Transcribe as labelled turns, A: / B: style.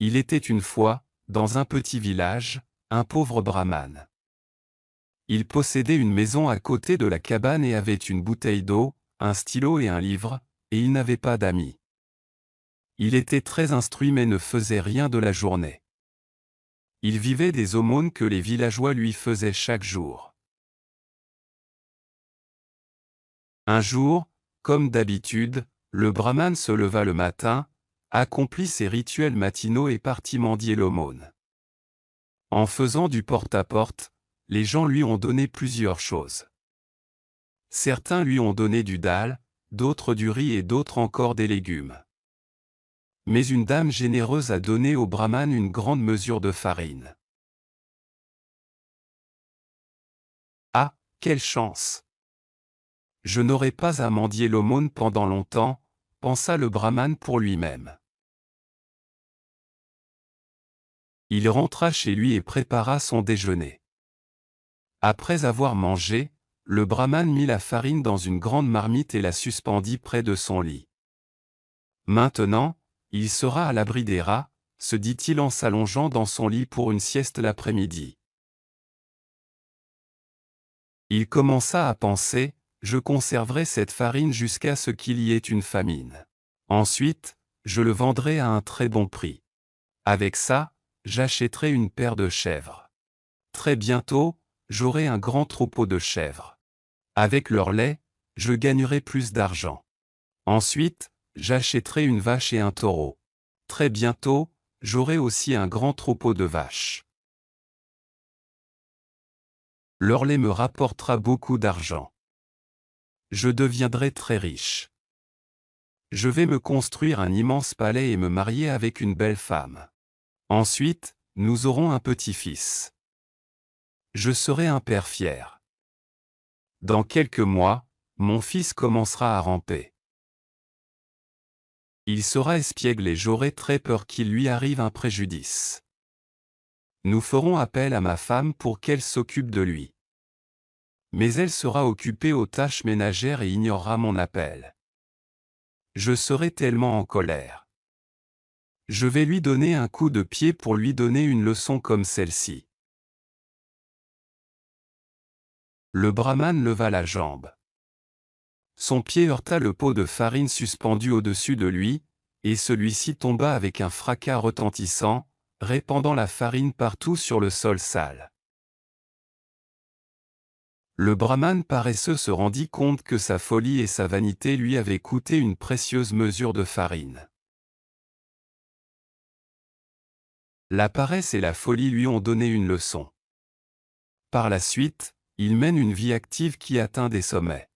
A: Il était une fois, dans un petit village, un pauvre brahmane. Il possédait une maison à côté de la cabane et avait une bouteille d'eau, un stylo et un livre, et il n'avait pas d'amis. Il était très instruit mais ne faisait rien de la journée. Il vivait des aumônes que les villageois lui faisaient chaque jour. Un jour, comme d'habitude, le brahmane se leva le matin, accomplit ses rituels matinaux et partit mendier l'aumône. En faisant du porte-à-porte, les gens lui ont donné plusieurs choses. Certains lui ont donné du dal, d'autres du riz et d'autres encore des légumes. Mais une dame généreuse a donné au brahmane une grande mesure de farine. Ah, quelle chance! Je n'aurai pas à mendier l'aumône pendant longtemps, pensa le brahmane pour lui-même. Il rentra chez lui et prépara son déjeuner. Après avoir mangé, le brahmane mit la farine dans une grande marmite et la suspendit près de son lit. Maintenant, il sera à l'abri des rats, se dit-il en s'allongeant dans son lit pour une sieste l'après-midi. Il commença à penser, je conserverai cette farine jusqu'à ce qu'il y ait une famine. Ensuite, je le vendrai à un très bon prix. Avec ça, j'achèterai une paire de chèvres. Très bientôt, j'aurai un grand troupeau de chèvres. Avec leur lait, je gagnerai plus d'argent. Ensuite, j'achèterai une vache et un taureau. Très bientôt, j'aurai aussi un grand troupeau de vaches. Leur lait me rapportera beaucoup d'argent. Je deviendrai très riche. Je vais me construire un immense palais et me marier avec une belle femme. Ensuite, nous aurons un petit-fils. Je serai un père fier. Dans quelques mois, mon fils commencera à ramper. Il sera espiègle et j'aurai très peur qu'il lui arrive un préjudice. Nous ferons appel à ma femme pour qu'elle s'occupe de lui. Mais elle sera occupée aux tâches ménagères et ignorera mon appel. Je serai tellement en colère. Je vais lui donner un coup de pied pour lui donner une leçon comme celle-ci. Le brahmane leva la jambe. Son pied heurta le pot de farine suspendu au-dessus de lui, et celui-ci tomba avec un fracas retentissant, répandant la farine partout sur le sol sale. Le brahmane paresseux se rendit compte que sa folie et sa vanité lui avaient coûté une précieuse mesure de farine. La paresse et la folie lui ont donné une leçon. Par la suite, il mène une vie active qui atteint des sommets.